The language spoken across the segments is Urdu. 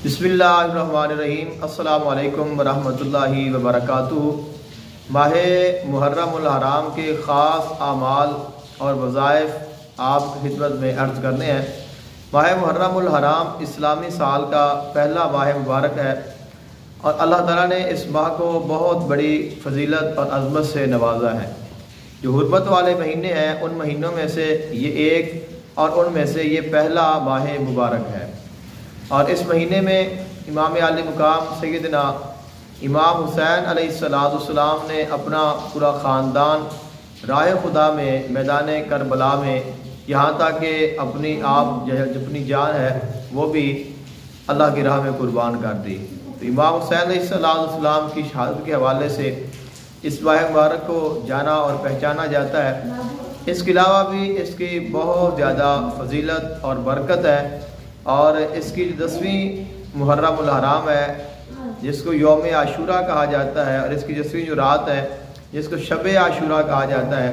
بسم اللہ الرحمن الرحیم۔ السلام علیکم ورحمۃ اللہ وبرکاتہ۔ ماہ محرم الحرام کے خاص اعمال اور وظائف آپ کی خدمت میں عرض کرنے ہیں۔ ماہ محرم الحرام اسلامی سال کا پہلا ماہ مبارک ہے اور اللہ تعالیٰ نے اس ماہ کو بہت بڑی فضیلت اور عظمت سے نوازا ہے۔ جو حرمت والے مہینے ہیں ان مہینوں میں سے یہ ایک اور ان میں سے یہ پہلا ماہ مبارک ہے، اور اس مہینے میں امام عالی مقام سیدنا امام حسین علیہ السلام نے اپنا پورا خاندان راہ خدا میں میدان کربلا میں یہاں تک کہ اپنی جان ہے وہ بھی اللہ کی راہ میں قربان کر دی۔ تو امام حسین علیہ السلام کی شہادت کے حوالے سے اس ماہ مبارک کو جانا اور پہچانا جاتا ہے۔ اس کے علاوہ بھی اس کی بہت زیادہ فضیلت اور برکت ہے، اور اس کی 10ویں محرم الحرام ہے جس کو یوم عاشورہ کہا جاتا ہے، اور اس کی 10ویں جو رات ہے جس کو شب عاشورہ کہا جاتا ہے،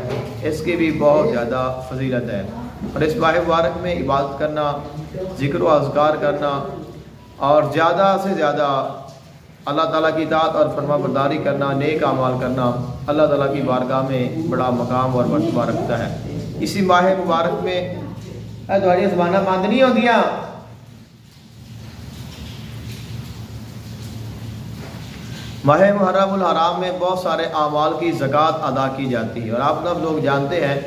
اس کی بھی بہت زیادہ فضیلت ہے۔ اور اس ماہ مبارک میں عبادت کرنا، ذکر و اذکار کرنا اور زیادہ سے زیادہ اللہ تعالیٰ کی اطاعت اور فرما برداری کرنا، نیک اعمال کرنا اللہ تعالیٰ کی بارگاہ میں بڑا مقام اور مرتبہ رکھتا ہے۔ اسی ماہ مبارک میں دوڑی زبانہ بند نہیں ہوندیاں، ماہ محرم الحرام میں بہت سارے اعمال کی زکوٰۃ ادا کی جاتی ہے، اور آپ لوگ جانتے ہیں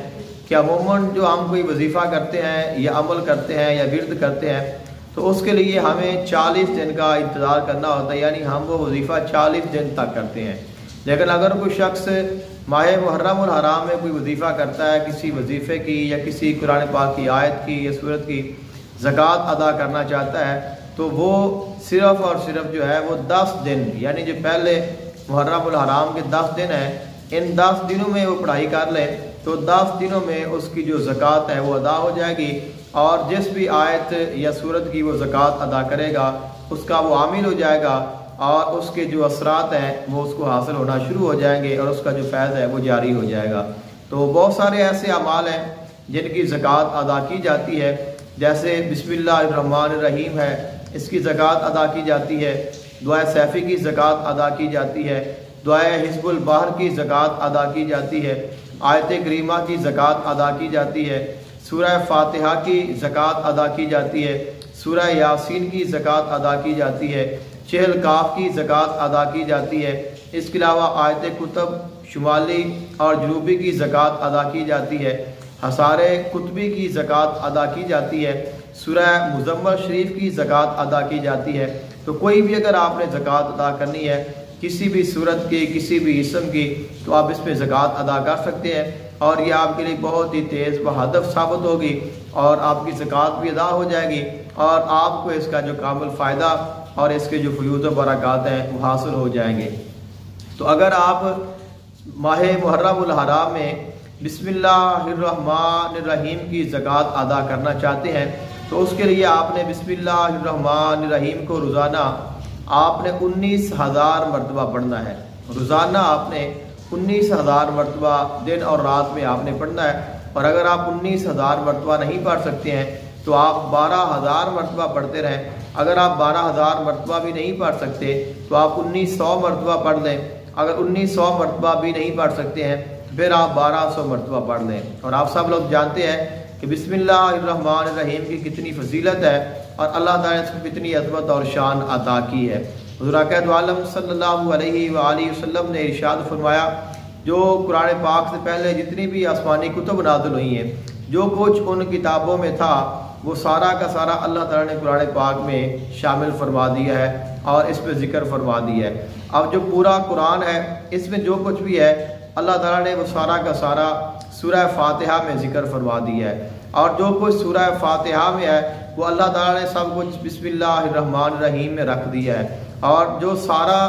کہ عموماً جو ہم کوئی وظیفہ کرتے ہیں یا عمل کرتے ہیں یا ورد کرتے ہیں تو اس کے لیے ہمیں 40 دن کا انتظار کرنا ہوتا ہے، یعنی ہم وہ وظیفہ 40 دن تک کرتے ہیں۔ لیکن اگر کوئی شخص ماہ محرم الحرام میں کوئی وظیفہ کرتا ہے، کسی وظیفے کی یا کسی قرآن پاک کی آیت کی یا سورت کی زکوٰۃ ادا کرنا چاہتا ہے تو وہ صرف اور صرف جو ہے وہ 10 دن، یعنی جو پہلے محرم الحرام کے 10 دن ہیں، ان 10 دنوں میں وہ پڑھائی کر لے تو 10 دنوں میں اس کی جو زکوٰۃ ہے وہ ادا ہو جائے گی، اور جس بھی آیت یا سورت کی وہ زکوٰۃ ادا کرے گا اس کا وہ عامل ہو جائے گا، اور اس کے جو اثرات ہیں وہ اس کو حاصل ہونا شروع ہو جائیں گے، اور اس کا جو فیض ہے وہ جاری ہو جائے گا۔ تو بہت سارے ایسے اعمال ہیں جن کی زکوٰۃ ادا کی جاتی ہے، جیسے بسم اللہ الرحمن الرحیم ہے، اس کی زکوٰۃ ادا کی جاتی ہے۔ دعائے سیفی کی زکوٰۃ ادا کی جاتی ہے، دعائے حزب البحر کی زکوٰۃ ادا کی جاتی ہے، آیت کریمہ کی زکوٰۃ ادا کی جاتی ہے، سورہ فاتحہ کی زکوٰۃ ادا کی جاتی ہے، سورہ یاسین کی زکوٰۃ ادا کی جاتی ہے، 40 کاف کی زکوٰۃ ادا کی جاتی ہے۔ اس کے علاوہ آیت کتب شمالی اور جنوبی کی زکوٰۃ ادا کی جاتی ہے، حصار کتبی کی زکوٰۃ ادا کی جاتی ہے، سورہ مزمل شریف کی زکوٰۃ ادا کی جاتی ہے۔ تو کوئی بھی اگر آپ نے زکوٰۃ ادا کرنی ہے کسی بھی صورت کی، کسی بھی اسم کی، تو آپ اس پہ زکوٰۃ ادا کر سکتے ہیں، اور یہ آپ کے لیے بہت ہی تیز و ہدف ثابت ہوگی، اور آپ کی زکوٰۃ بھی ادا ہو جائے گی، اور آپ کو اس کا جو کامل فائدہ اور اس کے جو فیوض و برکات ہیں وہ حاصل ہو جائیں گے۔ تو اگر آپ ماہ محرم الحرام میں بسم اللہ الرحمن الرحیم کی زکوٰۃ ادا کرنا چاہتے ہیں تو اس کے لیے آپ نے بسم اللہ الرحمن الرحیم کو روزانہ آپ نے 19,000 مرتبہ پڑھنا ہے۔ روزانہ آپ نے 19,000 مرتبہ دن اور رات میں آپ نے پڑھنا ہے، اور اگر آپ 19,000 مرتبہ نہیں پڑھ سکتے ہیں تو آپ 12,000 مرتبہ پڑھتے رہیں۔ اگر آپ 12,000 مرتبہ بھی نہیں پڑھ سکتے تو آپ 1900 مرتبہ پڑھ لیں۔ اگر 1900 مرتبہ بھی نہیں پڑھ سکتے ہیں پھر آپ 1200 مرتبہ پڑھ لیں۔ اور آپ سب لوگ جانتے ہیں کہ بسم اللہ الرحمن الرحیم کی کتنی فضیلت ہے، اور اللہ تعالیٰ نے اس کو کتنی عظمت اور شان عطا کی ہے۔ حضور اقدس عالم صلی اللہ علیہ وآلہ وسلم نے ارشاد فرمایا، جو قرآن پاک سے پہلے جتنی بھی آسمانی کتب نازل ہوئی ہیں، جو کچھ ان کتابوں میں تھا وہ سارا کا سارا اللہ تعالیٰ نے قرآن پاک میں شامل فرما دیا ہے اور اس پہ ذکر فرما دیا ہے۔ اب جو پورا قرآن ہے اس میں جو کچھ بھی ہے اللہ تعالیٰ نے وہ سارا کا سارا سورہ فاتحہ میں ذکر فرما دیا ہے، اور جو کچھ سورہ فاتحہ میں ہے وہ اللہ تعالیٰ نے سب کچھ بسم اللہ الرحمن الرحیم میں رکھ دیا ہے، اور جو سارا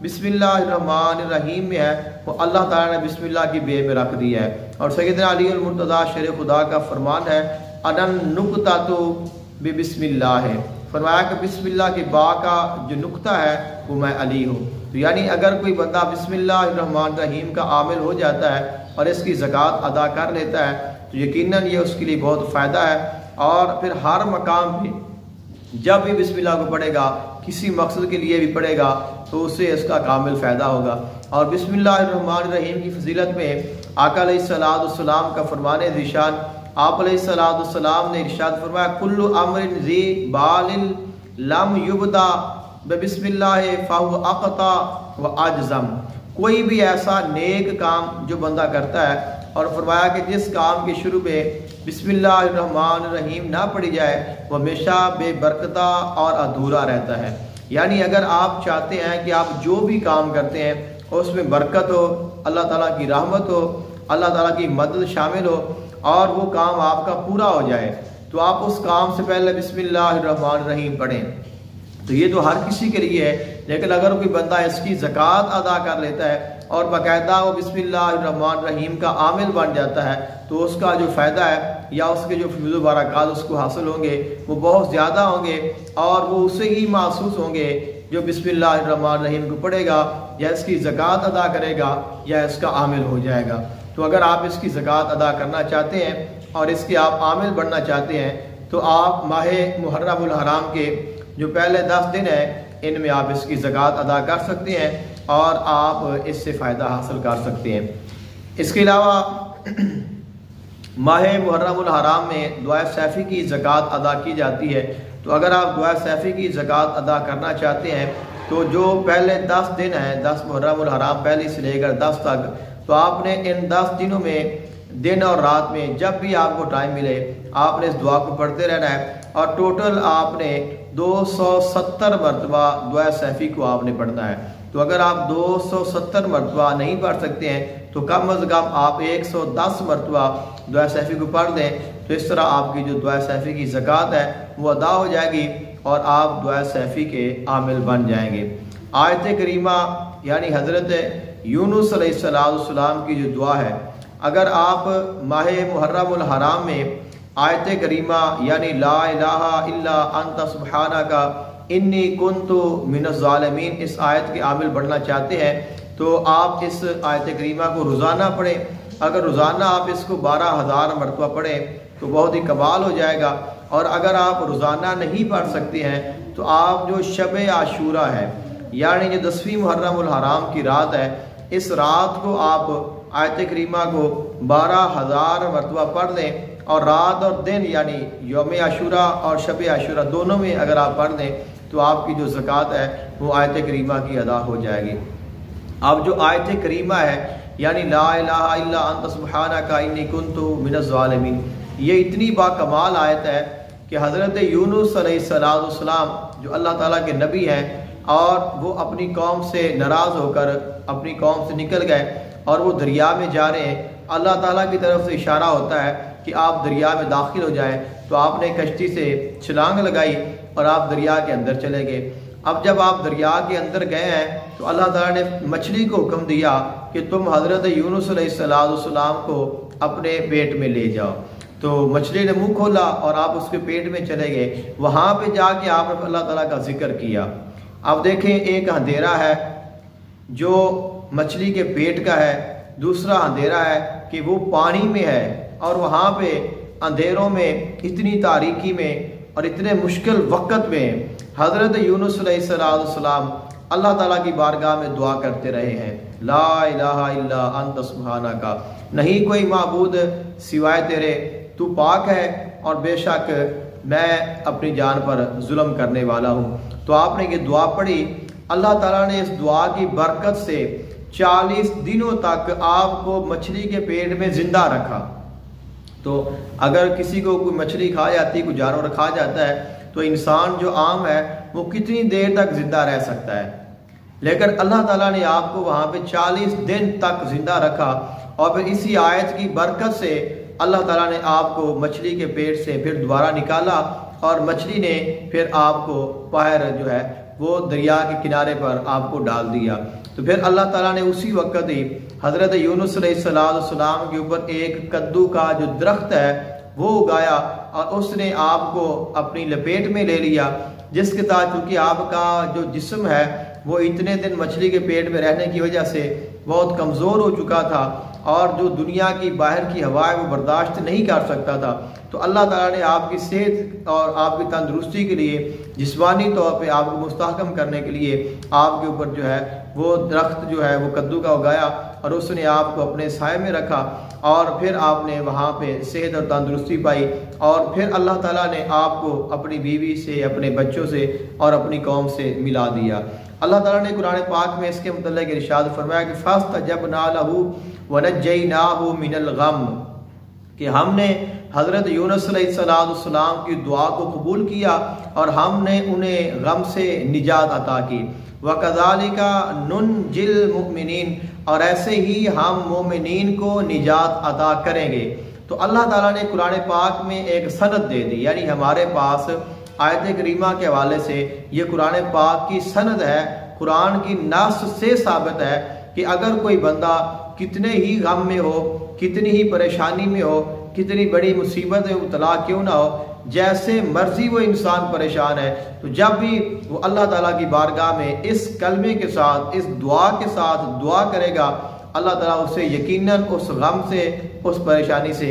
بسم اللہ الرحمن الرحیم میں ہے وہ اللہ تعالیٰ نے بسم اللہ کی بے میں رکھ دیا ہے۔ اور سیدنا علی المرتضیٰ شیر خدا کا فرمان ہے، انن نقطۃ بسم اللہ ہے، فرمایا کہ بسم اللہ کی با کا جو نقطہ ہے وہ میں علی ہوں۔ تو یعنی اگر کوئی بندہ بسم اللہ الرحمن الرحیم کا عامل ہو جاتا ہے اور اس کی زکوٰۃ ادا کر لیتا ہے تو یقیناً یہ اس کے لیے بہت فائدہ ہے، اور پھر ہر مقام پہ جب بھی بسم اللہ کو پڑھے گا کسی مقصد کے لیے بھی پڑھے گا تو اسے اس کا کامل فائدہ ہوگا۔ اور بسم اللہ الرحمن الرحیم کی فضیلت میں آقا علیہ الصلوۃ والسلام کا فرمان ذیشان، آپ علیہ الصلوۃ والسلام نے ارشاد فرمایا کل امر ذی بال لم یبدا بسم اللہ فہو اقطع و اجزم، کوئی بھی ایسا نیک کام جو بندہ کرتا ہے اور فرمایا کہ جس کام کے شروع میں بسم اللہ الرحمن الرحیم نہ پڑھی جائے وہ ہمیشہ بے برکتہ اور ادھورا رہتا ہے۔ یعنی اگر آپ چاہتے ہیں کہ آپ جو بھی کام کرتے ہیں اس میں برکت ہو، اللہ تعالیٰ کی رحمت ہو، اللہ تعالیٰ کی مدد شامل ہو اور وہ کام آپ کا پورا ہو جائے، تو آپ اس کام سے پہلے بسم اللہ الرحمن الرحیم پڑھیں۔ تو یہ تو ہر کسی کے لیے ہے، لیکن اگر کوئی بندہ اس کی زکوٰۃ ادا کر لیتا ہے اور باقاعدہ وہ بسم اللہ الرحمن الرحیم کا عامل بن جاتا ہے تو اس کا جو فائدہ ہے یا اس کے جو فیض و برکات اس کو حاصل ہوں گے وہ بہت زیادہ ہوں گے، اور وہ اسے ہی محسوس ہوں گے جو بسم اللہ الرحمن الرحیم کو پڑھے گا یا اس کی زکوٰۃ ادا کرے گا یا اس کا عامل ہو جائے گا۔ تو اگر آپ اس کی زکوٰۃ ادا کرنا چاہتے ہیں اور اس کے آپ عامل بننا چاہتے ہیں تو آپ ماہ محرم الحرام کے جو پہلے 10 دن ہیں ان میں آپ اس کی زکوٰۃ ادا کر سکتے ہیں اور آپ اس سے فائدہ حاصل کر سکتے ہیں۔ اس کے علاوہ ماہ محرم الحرام میں دعائے سیفی کی زکوٰۃ ادا کی جاتی ہے، تو اگر آپ دعائے سیفی کی زکوٰۃ ادا کرنا چاہتے ہیں تو جو پہلے 10 دن ہیں، 10 محرم الحرام پہلی سے لے کر 10 تک، تو آپ نے ان 10 دنوں میں دن اور رات میں جب بھی آپ کو ٹائم ملے آپ نے اس دعا کو پڑھتے رہنا ہے، اور ٹوٹل آپ نے 270 مرتبہ دعائے سیفی کو آپ نے پڑھنا ہے۔ تو اگر آپ 270 مرتبہ نہیں پڑھ سکتے ہیں تو کم از کم آپ 110 مرتبہ دعائے سیفی کو پڑھ دیں، تو اس طرح آپ کی جو دعائے سیفی کی زکوٰۃ ہے وہ ادا ہو جائے گی اور آپ دعائے سیفی کے عامل بن جائیں گے۔ آیت کریمہ یعنی حضرت یونس علیہ السلام کی جو دعا ہے، اگر آپ ماہ محرم الحرام میں آیت کریمہ یعنی لا الہ الا انت سبحانک انی کنت من الظالمین اس آیت کے عامل بننا چاہتے ہیں تو آپ اس آیت کریمہ کو روزانہ پڑھیں۔ اگر روزانہ آپ اس کو 12,000 مرتبہ پڑھیں تو بہت ہی کمال ہو جائے گا، اور اگر آپ روزانہ نہیں پڑھ سکتے ہیں تو آپ جو شب عاشورہ ہے یعنی جو 10ویں محرم الحرام کی رات ہے، اس رات کو آپ آیت کریمہ کو 12,000 مرتبہ پڑھ لیں، اور رات اور دن یعنی یوم عاشورہ اور شب عاشورہ دونوں میں اگر آپ پڑھ دیں تو آپ کی جو زکوٰۃ ہے وہ آیت کریمہ کی ادا ہو جائے گی۔ اب جو آیت کریمہ ہے یعنی لا الہ الا انت سبحانک انی کنت من الظالمین، یہ اتنی باکمال آیت ہے کہ حضرت یونس علیہ السلام جو اللہ تعالیٰ کے نبی ہیں اور وہ اپنی قوم سے ناراض ہو کر اپنی قوم سے نکل گئے اور وہ دریا میں جا رہے ہیں، اللہ تعالیٰ کی طرف سے اشارہ ہوتا ہے کہ آپ دریا میں داخل ہو جائیں، تو آپ نے کشتی سے چھلانگ لگائی اور آپ دریا کے اندر چلے گئے۔ اب جب آپ دریا کے اندر گئے ہیں تو اللہ تعالیٰ نے مچھلی کو حکم دیا کہ تم حضرت یونس علیہ السلام کو اپنے پیٹ میں لے جاؤ، تو مچھلی نے منہ کھولا اور آپ اس کے پیٹ میں چلے گئے، وہاں پہ جا کے آپ نے اللہ تعالیٰ کا ذکر کیا۔ اب دیکھیں ایک اندھیرا ہے جو مچھلی کے پیٹ کا ہے، دوسرا اندھیرا ہے کہ وہ پانی میں ہے، اور وہاں پہ اندھیروں میں اتنی تاریکی میں اور اتنے مشکل وقت میں حضرت یونس علیہ السلام اللہ تعالیٰ کی بارگاہ میں دعا کرتے رہے ہیں، لا الہ الا انت سبحانک، نہیں کوئی معبود سوائے تیرے، تو پاک ہے اور بے شک میں اپنی جان پر ظلم کرنے والا ہوں۔ تو آپ نے یہ دعا پڑھی، اللہ تعالیٰ نے اس دعا کی برکت سے 40 دنوں تک آپ کو مچھلی کے پیٹ میں زندہ رکھا۔ تو اگر کسی کو کوئی مچھلی کھا جاتی ہے، کوئی جانور کھا جاتا ہے، تو انسان جو عام ہے وہ کتنی دیر تک زندہ رہ سکتا ہے، لیکن اللہ تعالیٰ نے آپ کو وہاں پہ 40 دن تک زندہ رکھا، اور پھر اسی آیت کی برکت سے اللہ تعالیٰ نے آپ کو مچھلی کے پیٹ سے پھر دوبارہ نکالا، اور مچھلی نے پھر آپ کو باہر جو ہے وہ دریا کے کنارے پر آپ کو ڈال دیا۔ تو پھر اللہ تعالیٰ نے اسی وقت ہی حضرت یونس علیہ السلام کے اوپر ایک کدو کا جو درخت ہے وہ اگایا، اور اس نے آپ کو اپنی لپیٹ میں لے لیا، جس کے تحت چونکہ آپ کا جو جسم ہے وہ اتنے دن مچھلی کے پیٹ میں رہنے کی وجہ سے بہت کمزور ہو چکا تھا اور جو دنیا کی باہر کی ہوا ہے وہ برداشت نہیں کر سکتا تھا، تو اللہ تعالیٰ نے آپ کی صحت اور آپ کی تندرستی کے لیے جسمانی طور پہ آپ کو مستحکم کرنے کے لیے آپ کے اوپر جو ہے وہ درخت جو ہے وہ کدو کا اگایا اور اس نے آپ کو اپنے سائے میں رکھا اور پھر آپ نے وہاں پہ صحت اور تندرستی پائی اور پھر اللہ تعالیٰ نے آپ کو اپنی بیوی سے، اپنے بچوں سے اور اپنی قوم سے ملا دیا۔ اللہ تعالیٰ نے قرآن پاک میں اس کے متعلق ارشاد فرمایا کہ فَاسْتَجَبْنَا لَهُ وَنَجَّيْنَاهُ مِنَ الْغَمِّ، کہ ہم نے حضرت یونس علیہ السلام کی دعا کو قبول کیا اور ہم نے انہیں غم سے نجات عطا کی۔ وَكَذَلِكَ نُنْجِي الْمُؤْمِنِينَ، اور ایسے ہی ہم مومنین کو نجات عطا کریں گے۔ تو اللہ تعالیٰ نے قرآن پاک میں ایک سند دے دی، یعنی ہمارے پاس آیت کریمہ کے حوالے سے یہ قرآن پاک کی سند ہے، قرآن کی نص سے ثابت ہے کہ اگر کوئی بندہ کتنے ہی غم میں ہو، کتنی ہی پریشانی میں ہو، کتنی بڑی مصیبت میں مبتلا کیوں نہ ہو، جیسے مرضی وہ انسان پریشان ہے، تو جب بھی وہ اللہ تعالیٰ کی بارگاہ میں اس کلمے کے ساتھ، اس دعا کے ساتھ دعا کرے گا، اللہ تعالیٰ اسے یقیناً اس غم سے، اس پریشانی سے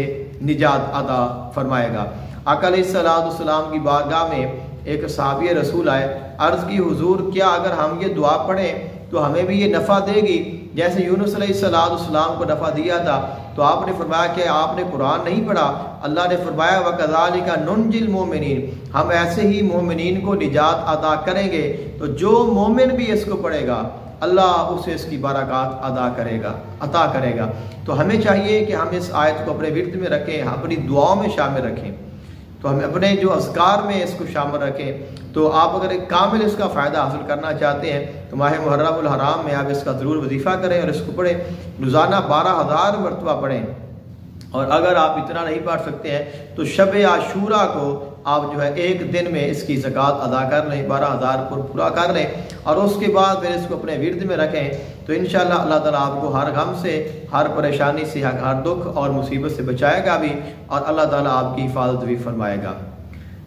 نجات عطا فرمائے گا۔ آقا علیہ السلام کی بارگاہ میں ایک صحابی رسول آئے، عرض کی حضور کیا اگر ہم یہ دعا پڑھیں تو ہمیں بھی یہ نفع دے گی جیسے یونس علیہ السلام کو نفع دیا تھا؟ تو آپ نے فرمایا کہ آپ نے قرآن نہیں پڑھا؟ اللہ نے فرمایا وَكَذَلِكَ نُنْجِي الْمُؤْمِنِينَ، ہم ایسے ہی مومنین کو نجات عطا کریں گے۔ تو جو مومن بھی اس کو پڑھے گا اللہ اسے اس کی برکات عطا کرے گا۔ تو ہمیں چاہیے کہ ہم اس آیت کو اپنے ورد میں رکھیں، اپنی دعاؤں میں شامل رکھیں، تو ہم اپنے جو اذکار میں اس کو شامل رکھیں۔ تو آپ اگر ایک کامل اس کا فائدہ حاصل کرنا چاہتے ہیں تو ماہ محرم الحرام میں آپ اس کا ضرور وظیفہ کریں اور اس کو پڑھیں، روزانہ 12,000 مرتبہ پڑھیں، اور اگر آپ اتنا نہیں پڑھ سکتے ہیں تو شب عاشوراء کو آپ جو ہے ایک دن میں اس کی زکوٰۃ ادا کر لیں، 12,000 پورا کر لیں، اور اس کے بعد پھر اس کو اپنے ورد میں رکھیں، تو انشاءاللہ اللہ تعالیٰ آپ کو ہر غم سے، ہر پریشانی سے، ہر دکھ اور مصیبت سے بچائے گا بھی، اور اللہ تعالیٰ آپ کی حفاظت بھی فرمائے گا۔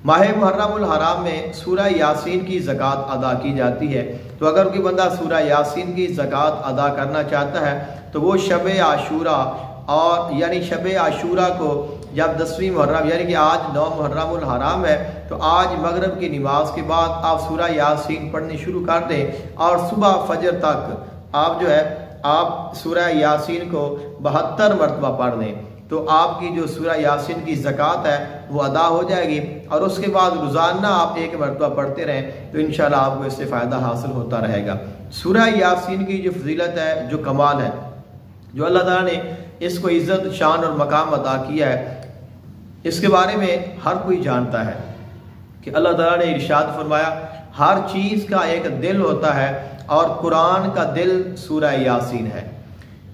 ماہ محرم الحرام میں سورہ یاسین کی زکوٰۃ ادا کی جاتی ہے، تو اگر کوئی بندہ سورہ یاسین کی زکوٰۃ ادا کرنا چاہتا ہے تو وہ شب عاشوراء، اور یعنی شب عاشوراء کو جب 10ویں محرم یعنی کہ آج 9 محرم الحرام ہے، تو آج مغرب کی نماز کے بعد آپ سورہ یاسین پڑھنی شروع کر دیں، اور صبح فجر تک آپ جو ہے آپ سورہ یاسین کو 72 مرتبہ پڑھ لیں، تو آپ کی جو سورہ یاسین کی زکوٰۃ ہے وہ ادا ہو جائے گی، اور اس کے بعد روزانہ آپ 1 مرتبہ پڑھتے رہیں تو انشاءاللہ آپ کو اس سے فائدہ حاصل ہوتا رہے گا۔ سورہ یاسین کی جو فضیلت ہے، جو کمال ہے، جو اللہ تعالیٰ نے اس کو عزت، شان اور مقام عطا کیا ہے، اس کے بارے میں ہر کوئی جانتا ہے کہ اللہ تعالیٰ نے ارشاد فرمایا ہر چیز کا ایک دل ہوتا ہے، اور قرآن کا دل سورہ یاسین ہے۔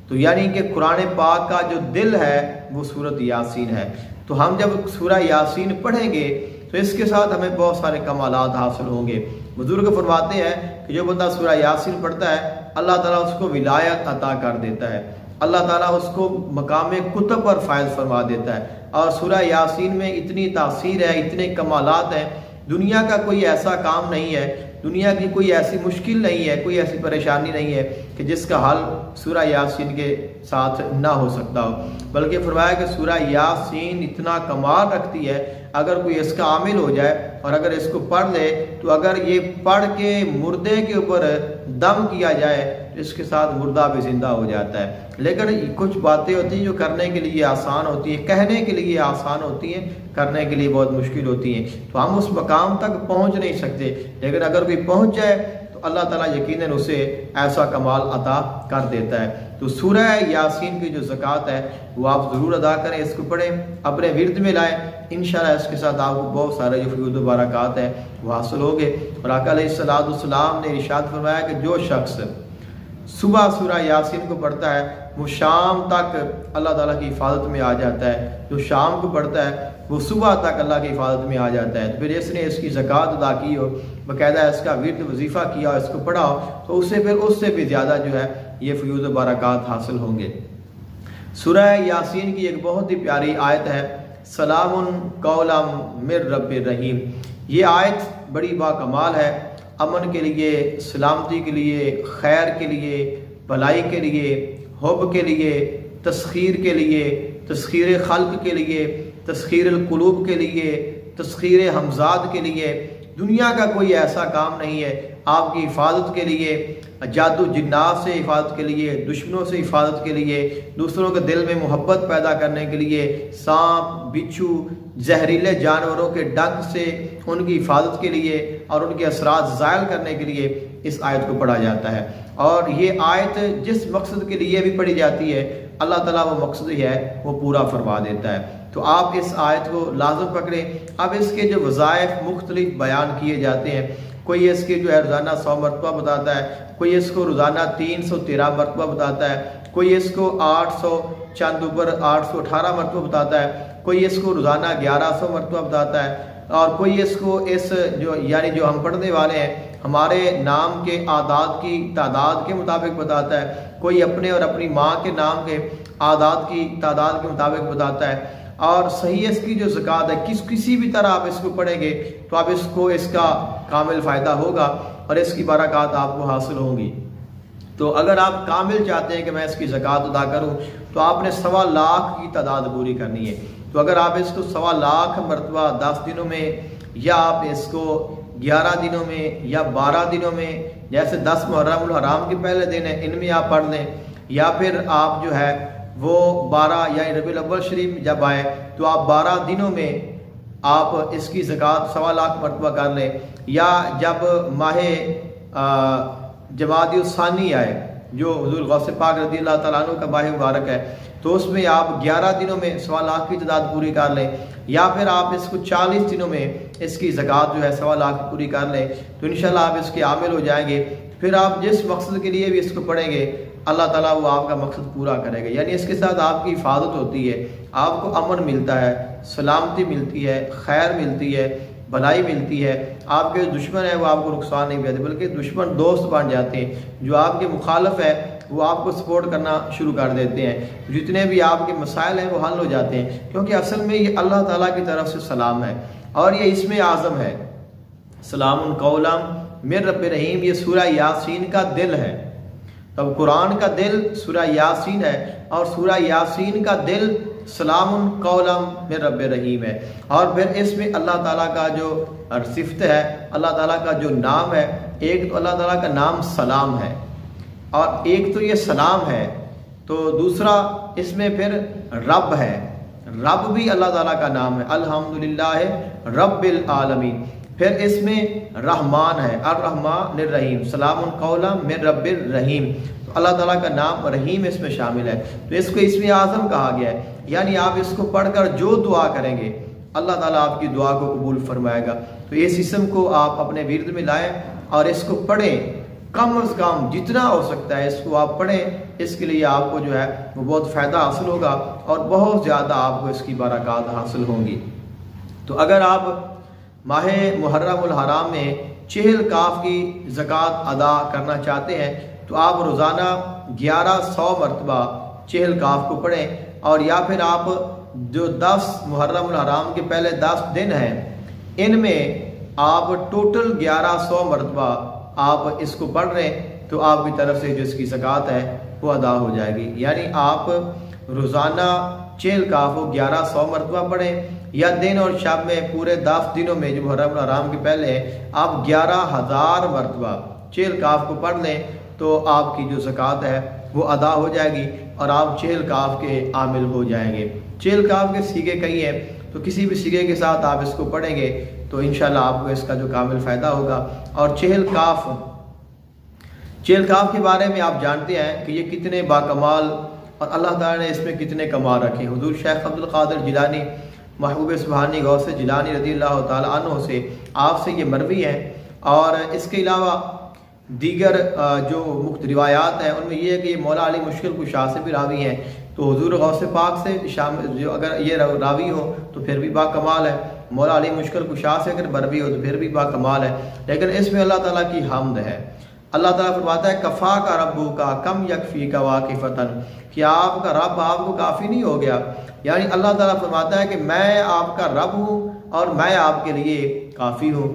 تو یعنی کہ قرآن پاک کا جو دل ہے وہ سورۃ یاسین ہے۔ تو ہم جب سورہ یاسین پڑھیں گے تو اس کے ساتھ ہمیں بہت سارے کمالات حاصل ہوں گے۔ بزرگ فرماتے ہیں کہ جو بندہ سورہ یاسین پڑھتا ہے اللہ تعالیٰ اس کو ولایت عطا کر دیتا ہے، اللہ تعالیٰ اس کو مقام کتب پر فائز فرما دیتا ہے، اور سورہ یاسین میں اتنی تاثیر ہے، اتنے کمالات ہیں، دنیا کا کوئی ایسا کام نہیں ہے، دنیا کی کوئی ایسی مشکل نہیں ہے، کوئی ایسی پریشانی نہیں ہے کہ جس کا حل سورہ یاسین کے ساتھ نہ ہو سکتا ہو، بلکہ فرمایا کہ سورہ یاسین اتنا کمال رکھتی ہے، اگر کوئی اس کا عامل ہو جائے اور اگر اس کو پڑھ لے تو اگر یہ پڑھ کے مردے کے اوپر دم کیا جائے تو اس کے ساتھ مردہ بھی زندہ ہو جاتا ہے۔ لیکن کچھ باتیں ہوتی ہیں جو کرنے کے لیے آسان ہوتی ہیں، کہنے کے لیے آسان ہوتی ہیں، کرنے کے لیے بہت مشکل ہوتی ہیں، تو ہم اس مقام تک پہنچ نہیں سکتے، لیکن اگر کوئی پہنچ جائے تو اللہ تعالیٰ یقیناً اسے ایسا کمال عطا کر دیتا ہے۔ تو سورہ یاسین کی جو زکوٰۃ ہے وہ آپ ضرور ادا کریں، اس کو پڑھیں، اپنے ورد میں لائیں، انشاءاللہ اس کے ساتھ آپ کو بہت سارے جو فیوز و برکات ہیں وہ حاصل ہوگے۔ اور آقا علیہ السلام نے ارشاد فرمایا کہ جو شخص صبح سورہ یاسین کو پڑھتا ہے وہ شام تک اللہ تعالیٰ کی حفاظت میں آ جاتا ہے، جو شام کو پڑھتا ہے وہ صبح تک اللہ کی حفاظت میں آ جاتا ہے۔ تو پھر اس نے اس کی زکوٰۃ ادا کی ہو، باقاعدہ اس کا ورد وظیفہ کیا ہو، اس کو پڑھا ہو، تو اس سے بھی زیادہ جو ہے یہ فیوز و برکات حاصل ہوں گے۔ سورہ یاسین کی ایک بہت ہی پیاری آیت ہے، سلام قولا من رب الرحیم۔ یہ آیت بڑی باکمال ہے، امن کے لیے، سلامتی کے لیے، خیر کے لیے، بھلائی کے لیے، حب کے لیے، تسخیر کے لیے، تسخیر خلق کے لیے، تسخیر القلوب کے لیے، تسخیر حمزات کے لیے۔ دنیا کا کوئی ایسا کام نہیں ہے آپ کی حفاظت کے لیے، جادو جنات سے حفاظت کے لیے، دشمنوں سے حفاظت کے لیے، دوسروں کے دل میں محبت پیدا کرنے کے لیے، سانپ، بچھو، زہریلے جانوروں کے ڈنک سے ان کی حفاظت کے لیے اور ان کے اثرات زائل کرنے کے لیے اس آیت کو پڑھا جاتا ہے۔ اور یہ آیت جس مقصد کے لیے بھی پڑھی جاتی ہے اللہ تعالیٰ وہ مقصد ہی ہے وہ پورا فرما دیتا ہے۔ تو آپ اس آیت کو لازم پکڑیں۔ اب اس کے جو وظائف مختلف بیان کیے جاتے ہیں، کوئی اس کے جو ہے روزانہ 100 مرتبہ بتاتا ہے، کوئی اس کو روزانہ 313 مرتبہ بتاتا ہے، کوئی اس کو 800 چند اوپر 818 مرتبہ بتاتا ہے، کوئی اس کو روزانہ 1100 مرتبہ بتاتا ہے، اور کوئی اس کو جو ہم پڑھنے والے ہیں ہمارے نام کے اعداد کی تعداد کے مطابق بتاتا ہے، کوئی اپنے اور اپنی ماں کے نام کے اعداد کی تعداد کے مطابق بتاتا ہے۔ اور صحیح اس کی جو زکوٰۃ ہے کسی بھی طرح آپ اس کو پڑھیں گے تو آپ اس کا کامل فائدہ ہوگا اور اس کی برکات آپ کو حاصل ہوں گی۔ تو اگر آپ کامل چاہتے ہیں کہ میں اس کی زکوٰۃ ادا کروں تو آپ نے 1.25 لاکھ کی تعداد پوری کرنی ہے۔ تو اگر آپ اس کو 1.25 لاکھ مرتبہ 10 دنوں میں، یا آپ اس کو 11 دنوں میں یا 12 دنوں میں، جیسے 10 محرم الحرام کے پہلے دن ہے ان میں آپ پڑھ لیں، یا پھر آپ جو ہے وہ 12 یا ربیع الاول شریف جب آئے تو آپ 12 دنوں میں آپ اس کی زکوٰۃ 1.25 لاکھ مرتبہ کر لیں، یا جب ماہ جمادی الثانی آئے جو حضور غوث پاک رضی اللہ تعالیٰ عنہ کا ماہ مبارک ہے تو اس میں آپ 11 دنوں میں 1.25 لاکھ کی تعداد پوری کر لیں، یا پھر آپ اس کو 40 دنوں میں اس کی زکوٰۃ جو ہے 1.25 لاکھ پوری کر لیں تو انشاءاللہ آپ اس کے عامل ہو جائیں گے۔ پھر آپ جس مقصد کے لیے بھی اس کو پڑھیں گے اللہ تعالیٰ وہ آپ کا مقصد پورا کرے گا، یعنی اس کے ساتھ آپ کی حفاظت ہوتی ہے، آپ کو امن ملتا ہے، سلامتی ملتی ہے، خیر ملتی ہے، بھلائی ملتی ہے، آپ کے دشمن ہیں وہ آپ کو نقصان نہیں دیتے بلکہ دشمن دوست بن جاتے ہیں، جو آپ کے مخالف ہے وہ آپ کو سپورٹ کرنا شروع کر دیتے ہیں، جتنے بھی آپ کے مسائل ہیں وہ حل ہو جاتے ہیں، کیونکہ اصل میں یہ اللہ تعالیٰ کی طرف سے سلام ہے اور یہ اسم اعظم ہے، سلام قولا من رب رحیم۔ یہ سورہ یاسین کا دل ہے۔ اب قرآن کا دل سورہ یاسین ہے اور سورہ یاسین کا دل سلام قولا من رب رحیم ہے، اور پھر اس میں اللہ تعالیٰ کا جو صفت ہے، اللہ تعالیٰ کا جو نام ہے، ایک تو اللہ تعالیٰ کا نام سلام ہے اور ایک تو یہ سلام ہے، تو دوسرا اس میں پھر رب ہے، رب بھی اللہ تعالیٰ کا نام ہے، الحمدللہ رب العالمین۔ پھر اس میں رحمان ہے، الرحمن الرحیم، سلام قولا من رب الرحیم، تو اللہ تعالیٰ کا نام رحیم اس میں شامل ہے، تو اس کو اسم اعظم کہا گیا ہے، یعنی آپ اس کو پڑھ کر جو دعا کریں گے اللہ تعالیٰ آپ کی دعا کو قبول فرمائے گا۔ تو اس اسم کو آپ اپنے ورد میں لائیں اور اس کو پڑھیں، کم از کم جتنا ہو سکتا ہے اس کو آپ پڑھیں، اس کے لیے آپ کو جو ہے وہ بہت فائدہ حاصل ہوگا اور بہت زیادہ آپ کو اس کی برکات حاصل ہوں گی۔ تو اگر آپ ماہ محرم الحرام میں 40 کاف کی زکوٰۃ ادا کرنا چاہتے ہیں تو آپ روزانہ 1100 مرتبہ 40 کاف کو پڑھیں، اور یا پھر آپ جو 10 محرم الحرام کے پہلے 10 دن ہیں ان میں آپ ٹوٹل 1100 مرتبہ آپ اس کو پڑھ رہے ہیں تو آپ کی طرف سے جو اس کی زکوٰۃ ہے وہ ادا ہو جائے گی، یعنی آپ روزانہ 40 کاف کو 1100 مرتبہ پڑھیں، یا دن اور شب میں پورے 10 دنوں میں جو محرم الحرام کے پہلے ہیں آپ 11,000 مرتبہ 40 کاف کو پڑھ لیں تو آپ کی جو زکوٰۃ ہے وہ ادا ہو جائے گی اور آپ 40 کاف کے عامل ہو جائیں گے۔ 40 کاف کے سیگے کئی ہیں تو کسی بھی سیگے کے ساتھ آپ اس کو پڑھیں گے تو انشاءاللہ آپ کو اس کا جو کامل فائدہ ہوگا۔ اور 40 کاف کے بارے میں آپ جانتے ہیں کہ یہ کتنے باکمال اور اللہ تعالیٰ نے اس میں کتنے کمال رکھے۔ حضور شیخ عبد القادر جیلانی محبوب سبحانی غوث جیلانی رضی اللہ تعالیٰ عنہ سے آپ سے یہ مروی ہیں، اور اس کے علاوہ دیگر جو مختلف روایات ہیں ان میں یہ ہے کہ یہ مولا علی مشکل کشا سے بھی راوی ہیں، تو حضور غوث پاک سے جو اگر یہ راوی ہو تو پھر بھی باکمال ہے، مولا علی مشکل کشا سے اگر مروی ہو تو پھر بھی باکمال ہے، لیکن اس میں اللہ تعالیٰ کی حمد ہے۔ اللہ تعالیٰ فرماتا ہے کفا کا ربو کا کم یکفی کا واقفتاً، کہ آپ کا رب آپ کو کافی نہیں ہو گیا، یعنی اللہ تعالیٰ فرماتا ہے کہ میں آپ کا رب ہوں اور میں آپ کے لیے کافی ہوں۔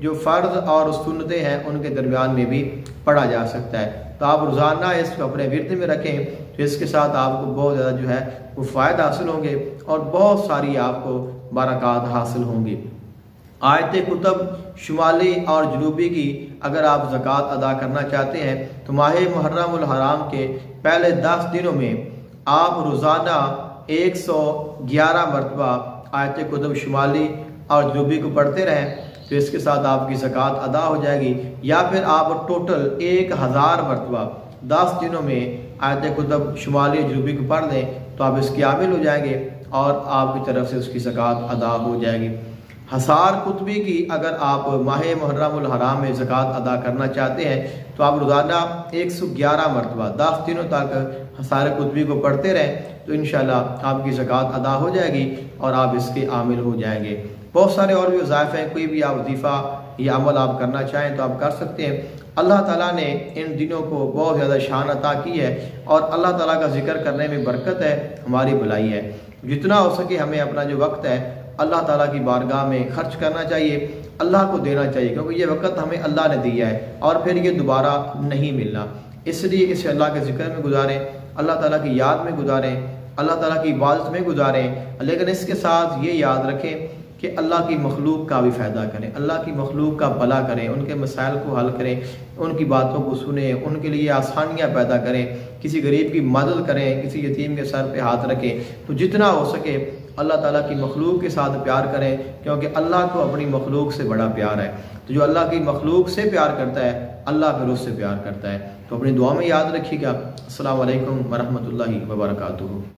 جو فرض اور سنتیں ہیں ان کے درمیان میں بھی پڑھا جا سکتا ہے۔ تو آپ روزانہ اس کو اپنے ورد میں رکھیں، تو اس کے ساتھ آپ کو بہت زیادہ جو ہے وہ فائدہ حاصل ہوں گے اور بہت ساری آپ کو برکات حاصل ہوں گی۔ آیت کتب شمالی اور جنوبی کی اگر آپ زکوٰۃ ادا کرنا چاہتے ہیں تو ماہ محرم الحرام کے پہلے 10 دنوں میں آپ روزانہ 111 مرتبہ آیت کتب شمالی اور جنوبی کو پڑھتے رہیں، تو اس کے ساتھ آپ کی زکوٰۃ ادا ہو جائے گی۔ یا پھر آپ ٹوٹل 1000 مرتبہ 10 دنوں میں آیت کتب شمالی اور جنوبی کو پڑھ لیں تو آپ اس کے عامل ہو جائیں گے اور آپ کی طرف سے اس کی زکوٰۃ ادا ہو جائے گی۔ حصار قطبی کی اگر آپ ماہ محرم الحرام میں زکوٰۃ ادا کرنا چاہتے ہیں تو آپ روزانہ 111 مرتبہ 10 دنوں تک حصار قطبی کو پڑھتے رہیں، تو انشاءاللہ آپ کی زکوٰۃ ادا ہو جائے گی اور آپ اس کے عامل ہو جائیں گے۔ بہت سارے اور بھی وظائف ہیں، کوئی بھی آپ وظیفہ یا عمل آپ کرنا چاہیں تو آپ کر سکتے ہیں۔ اللہ تعالیٰ نے ان دنوں کو بہت زیادہ شان عطا کی ہے اور اللہ تعالیٰ کا ذکر کرنے میں برکت ہے، ہماری بھلائی ہے۔ جتنا ہو سکے ہمیں اپنا جو وقت ہے اللہ تعالیٰ کی بارگاہ میں خرچ کرنا چاہیے، اللہ کو دینا چاہیے، کیونکہ یہ وقت ہمیں اللہ نے دیا ہے اور پھر یہ دوبارہ نہیں ملنا۔ اس لیے اسے اللہ کے ذکر میں گزاریں، اللہ تعالیٰ کی یاد میں گزاریں، اللہ تعالیٰ کی عبادت میں گزاریں، لیکن اس کے ساتھ یہ یاد رکھیں کہ اللہ کی مخلوق کا بھی فائدہ کریں، اللہ کی مخلوق کا بھلا کریں، ان کے مسائل کو حل کریں، ان کی باتوں کو سنیں، ان کے لیے آسانیاں پیدا کریں، کسی غریب کی مدد کریں، کسی یتیم کے سر پہ ہاتھ رکھیں۔ تو جتنا ہو سکے اللہ تعالیٰ کی مخلوق کے ساتھ پیار کریں، کیونکہ اللہ کو اپنی مخلوق سے بڑا پیار ہے۔ تو جو اللہ کی مخلوق سے پیار کرتا ہے اللہ پھر اس سے پیار کرتا ہے۔ تو اپنی دعا میں یاد رکھیے گا۔ السلام علیکم ورحمۃ اللہ وبرکاتہ۔